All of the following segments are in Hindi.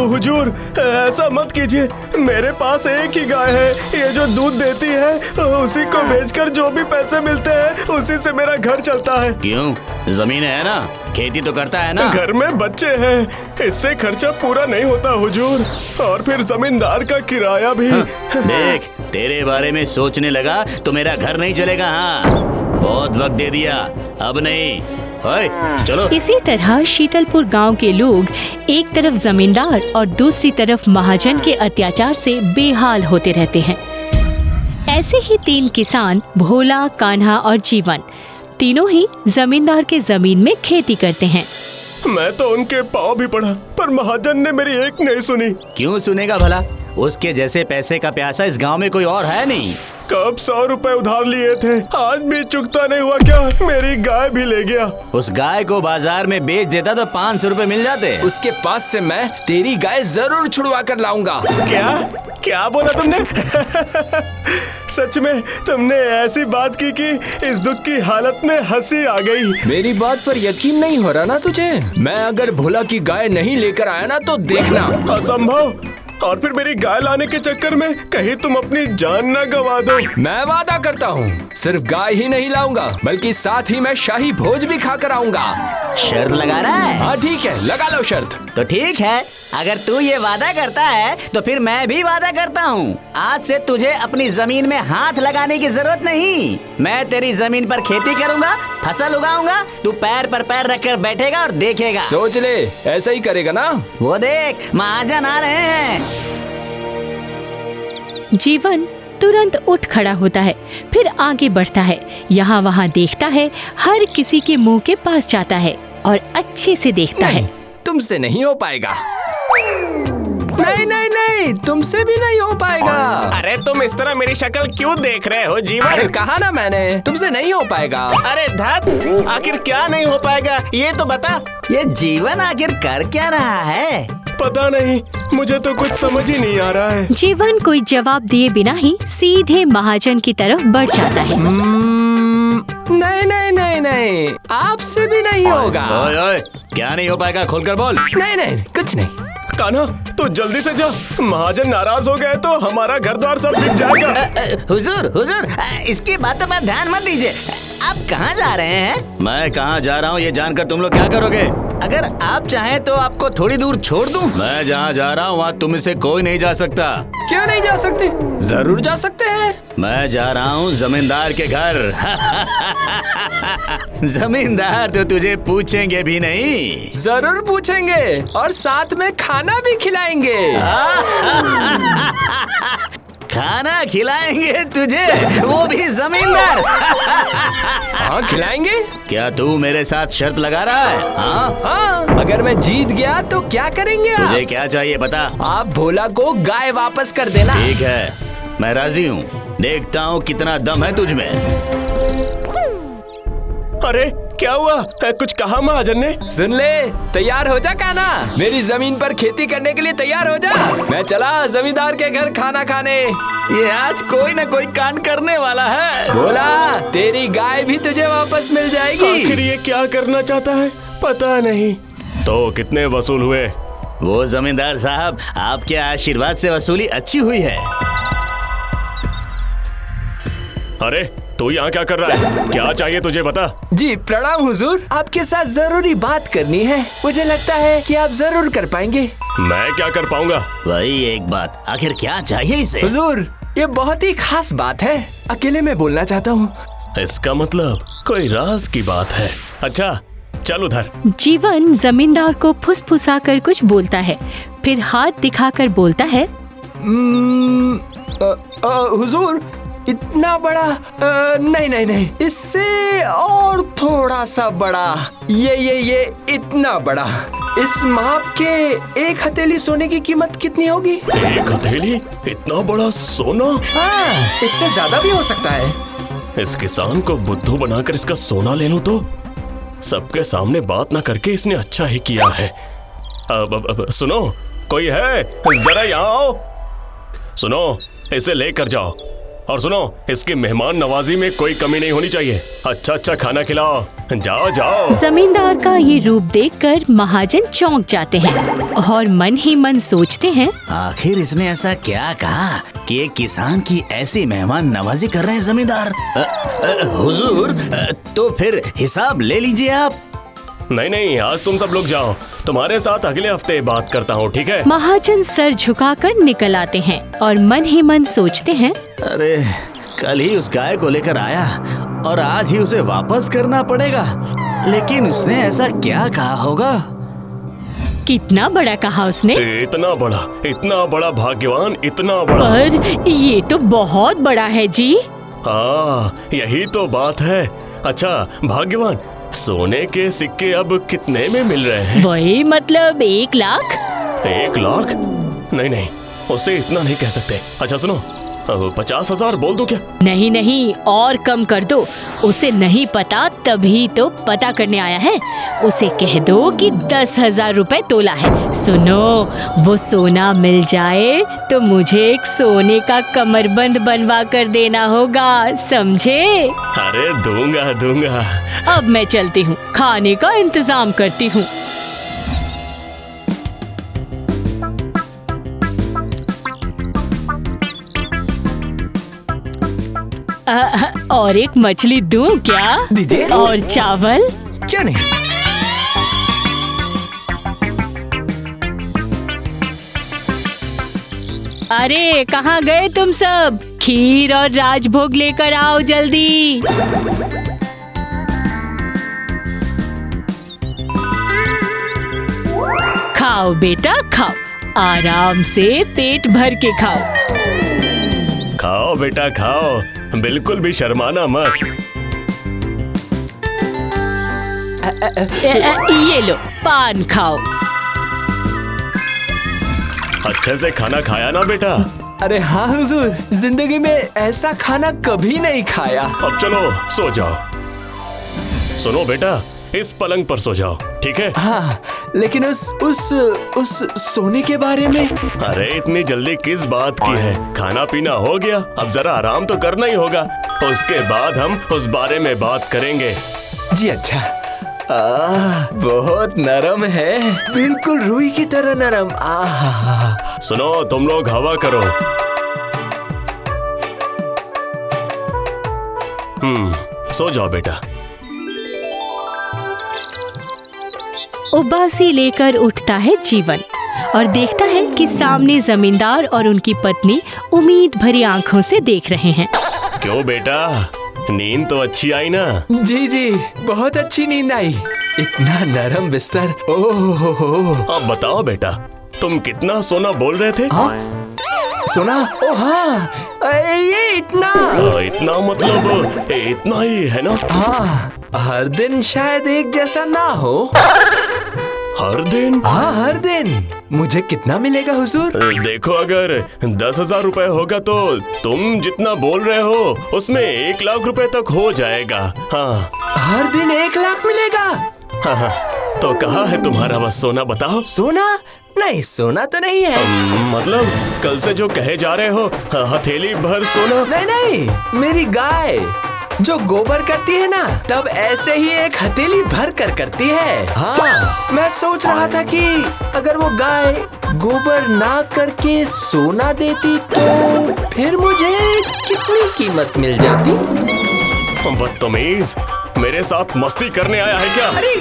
हुजूर, ऐसा मत कीजिए। मेरे पास एक ही गाय है, ये जो दूध देती है उसी को बेचकर जो भी पैसे मिलते हैं उसी से मेरा घर चलता है। क्यों? जमीन है ना, खेती तो करता है ना। घर में बच्चे हैं, इससे खर्चा पूरा नहीं होता हुजूर, और फिर जमींदार का किराया भी। देख, तेरे बारे में सोचने लगा तो मेरा घर नहीं चलेगा। हाँ, बहुत वक्त दे दिया, अब नहीं। ओए, चलो। इसी तरह शीतलपुर गांव के लोग एक तरफ जमींदार और दूसरी तरफ महाजन के अत्याचार से बेहाल होते रहते हैं। ऐसे ही 3 किसान, भोला, कान्हा और जीवन, तीनों ही जमींदार के जमीन में खेती करते हैं। मैं तो उनके पाँव भी पड़ा, पर महाजन ने मेरी एक नहीं सुनी। क्यों सुनेगा भला? उसके जैसे पैसे का प्यासा इस गांव में कोई और है नहीं। कब 100 रुपए उधार लिए थे, आज भी चुकता नहीं हुआ क्या? मेरी गाय भी ले गया। उस गाय को बाजार में बेच देता तो 500 रुपए मिल जाते। उसके पास से मैं तेरी गाय जरूर छुड़वा कर लाऊंगा। क्या बोला तुमने? सच में तुमने ऐसी बात की कि इस दुख की हालत में हंसी आ गई। मेरी बात पर यकीन नहीं हो रहा ना तुझे? मैं अगर भोला की गाय नहीं लेकर आया ना तो देखना। असंभव। और फिर मेरी गाय लाने के चक्कर में कहीं तुम अपनी जान न गवा दो। मैं वादा करता हूँ, सिर्फ गाय ही नहीं लाऊंगा बल्कि साथ ही मैं शाही भोज भी खाकर आऊंगा। शर्त लगा रहा है? हाँ ठीक है, लगा लो शर्त। तो ठीक है, अगर तू ये वादा करता है तो फिर मैं भी वादा करता हूँ। आज से तुझे अपनी जमीन में हाथ लगाने की जरूरत नहीं। मैं तेरी जमीन पर खेती करूँगा, फसल उगाऊंगा, तू पैर पर पैर रखकर बैठेगा और देखेगा। सोच ले, ऐसा ही करेगा ना? वो देख, महाजन आ रहे हैं। जीवन तुरंत उठ खड़ा होता है, फिर आगे बढ़ता है, यहाँ वहाँ देखता है, हर किसी के मुंह के पास जाता है और अच्छे से देखता है। तुमसे नहीं हो पाएगा। नहीं नहीं नहीं, तुमसे भी नहीं हो पाएगा। अरे तुम इस तरह मेरी शक्ल क्यों देख रहे हो जीवन? अरे कहा ना मैंने, तुमसे नहीं हो पाएगा। अरे धत, आखिर क्या नहीं हो पाएगा ये तो बता। ये जीवन आखिर कर क्या रहा है? पता नहीं, मुझे तो कुछ समझ ही नहीं आ रहा है। जीवन कोई जवाब दिए बिना ही सीधे महाजन की तरफ बढ़ जाता है। नहीं नहीं नहीं नहीं, आपसे भी नहीं होगा। ओए ओए, क्या नहीं हो पाएगा? खोलकर बोल। नहीं नहीं, कुछ नहीं। कान्हा, तो जल्दी से जा, महाजन नाराज हो गए तो हमारा घर द्वार सब बिक जाएगा। हुजूर हुजूर, इसकी बातों पर ध्यान मत दीजिए। आप कहाँ जा रहे हैं? मैं कहाँ जा रहा हूँ ये जानकर तुम लोग क्या करोगे? अगर आप चाहें तो आपको थोड़ी दूर छोड़ दूं। मैं जहाँ जा रहा हूँ वहाँ तुम से कोई नहीं जा सकता। क्यों नहीं जा सकते? जरूर जा सकते हैं। मैं जा रहा हूँ जमींदार के घर। जमींदार तो तुझे पूछेंगे भी नहीं। जरूर पूछेंगे और साथ में खाना भी खिलाएंगे। खाना खिलाएंगे तुझे, वो भी जमींदार। हाँ खिलाएंगे। क्या तू मेरे साथ शर्त लगा रहा है? हाँ, अगर मैं जीत गया तो क्या करेंगे आप? तुझे क्या चाहिए बता? आप भोला को गाय वापस कर देना। ठीक है, मैं राजी हूँ। देखता हूँ कितना दम है तुझ में। अरे क्या हुआ? कुछ कहा महाजन ने? सुन ले, तैयार हो जा कान्हा, मेरी जमीन पर खेती करने के लिए तैयार हो जा। मैं चला जमींदार के घर खाना खाने। ये आज कोई न कोई कांड करने वाला है। भोला, तेरी गाय भी तुझे वापस मिल जाएगी। आखिर ये क्या करना चाहता है पता नहीं। तो कितने वसूल हुए? वो जमींदार साहब, आपके आशीर्वाद से वसूली अच्छी हुई है। अरे तू यहाँ क्या कर रहा है? क्या चाहिए तुझे बता। जी प्रणाम हुजूर, आपके साथ जरूरी बात करनी है। मुझे लगता है कि आप जरूर कर पाएंगे। मैं क्या कर पाऊंगा? वही एक बात, आखिर क्या चाहिए इसे? हुजूर, ये बहुत ही खास बात है, अकेले में बोलना चाहता हूँ। इसका मतलब कोई राज की बात है। अच्छा चल उधर। जीवन जमींदार को फुसफुसाकर कुछ बोलता है, फिर हाथ दिखाकर बोलता है, हुजूर, इतना बड़ा? नहीं नहीं नहीं, इससे और थोड़ा सा बड़ा। ये इतना बड़ा। इस माप के एक हथेली सोने की कीमत कितनी होगी? एक हथेली? इतना बड़ा सोना? हाँ, इससे ज्यादा भी हो सकता है। इस किसान को बुद्धू बनाकर इसका सोना ले लूं तो? सबके सामने बात ना करके इसने अच्छा ही किया है। अब सुनो, कोई है? जरा यहाँ आओ। सुनो, इसे लेकर जाओ। और सुनो, इसकी मेहमान नवाजी में कोई कमी नहीं होनी चाहिए। अच्छा अच्छा खाना खिलाओ। जाओ जाओ। जमींदार का ये रूप देखकर महाजन चौंक जाते हैं और मन ही मन सोचते हैं, आखिर इसने ऐसा क्या कहा कि एक किसान की ऐसी मेहमान नवाजी कर रहे हैं जमींदार। हुजूर, तो फिर हिसाब ले लीजिए आप। नहीं नहीं, आज तुम सब लोग जाओ, तुम्हारे साथ अगले हफ्ते बात करता हूँ, ठीक है? महाजन सर झुकाकर निकल आते हैं और मन ही मन सोचते हैं, अरे कल ही उस गाय को लेकर आया और आज ही उसे वापस करना पड़ेगा। लेकिन उसने ऐसा क्या कहा होगा? कितना बड़ा कहा उसने। इतना बड़ा भाग्यवान, इतना बड़ा। पर ये तो बहुत बड़ा है जी। हाँ, यही तो बात है। अच्छा भाग्यवान, सोने के सिक्के अब कितने में मिल रहे हैं? वही मतलब 1 लाख। 1 लाख? नहीं नहीं, उसे इतना नहीं कह सकते। अच्छा सुनो, 50,000 बोल दो क्या? नहीं नहीं, और कम कर दो। उसे नहीं पता, तभी तो पता करने आया है। उसे कह दो कि 10,000 रुपए तोला है। सुनो, वो सोना मिल जाए तो मुझे एक सोने का कमरबंद बनवा कर देना होगा, समझे? अरे दूंगा दूंगा। अब मैं चलती हूँ, खाने का इंतजाम करती हूँ। और एक मछली दूं क्या? दीजिए। और चावल? क्यों नहीं? अरे कहाँ गए तुम सब? खीर और राजभोग लेकर आओ जल्दी। खाओ बेटा खाओ, आराम से पेट भर के खाओ। खाओ बेटा खाओ, बिल्कुल भी शर्माना मत। ये लो पान खाओ। अच्छे से खाना खाया ना बेटा? अरे हाँ हुजूर, जिंदगी में ऐसा खाना कभी नहीं खाया। अब चलो सो जाओ। सुनो बेटा, इस पलंग पर सो जाओ, ठीक है? हाँ, लेकिन उस सोने के बारे में? अरे इतनी जल्दी किस बात की है? खाना पीना हो गया, अब जरा आराम तो करना ही होगा। उसके बाद हम उस बारे में बात करेंगे। जी अच्छा। बहुत नरम है, बिल्कुल रुई की तरह नरम। सुनो, तुम लोग हवा करो। सो जाओ बेटा। उबासी लेकर उठता है जीवन और देखता है कि सामने जमींदार और उनकी पत्नी उम्मीद भरी आंखों से देख रहे हैं। क्यों बेटा, नींद तो अच्छी आई ना? जी जी, बहुत अच्छी नींद आई। इतना नरम बिस्तर। ओह। अब बताओ बेटा, तुम कितना सोना बोल रहे थे? सोना? ओ हाँ, ये इतना। इतना मतलब इतना ही है ना? हाँ, हर दिन शायद एक जैसा ना हो। हर दिन? हाँ, हर दिन। मुझे कितना मिलेगा हुजूर? देखो, अगर 10,000 रुपए होगा तो तुम जितना बोल रहे हो उसमें 1 लाख रुपए तक हो जाएगा। हाँ। हर दिन 1 लाख मिलेगा? हाँ हाँ, तो कहाँ है तुम्हारा वह सोना, बताओ? सोना? नहीं, सोना तो नहीं है। मतलब कल से जो कहे जा रहे हो, हथेली भर सोना? नहीं नहीं, मेरी गाय जो गोबर करती है ना, तब ऐसे ही एक हथेली भर कर करती है। हाँ, मैं सोच रहा था कि अगर वो गाय गोबर ना करके सोना देती तो फिर मुझे कितनी कीमत मिल जाती। बदतमीज, मेरे साथ मस्ती करने आया है क्या? अरे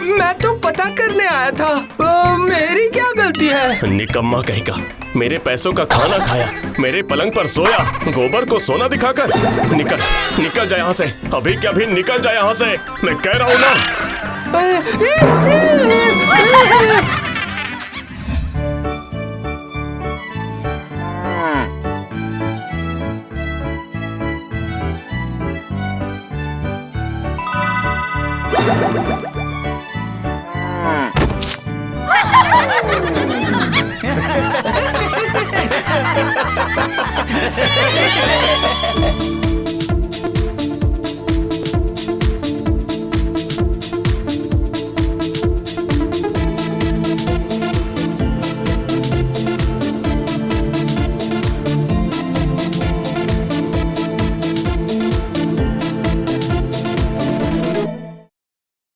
मैं तो पता करने आया था। मेरी क्या गलती है? निकम्मा कहीं का, मेरे पैसों का खाना खाया, मेरे पलंग पर सोया, गोबर को सोना दिखाकर। निकल जा यहाँ से, अभी क्या भी निकल जा यहाँ से, मैं कह रहा हूँ ना।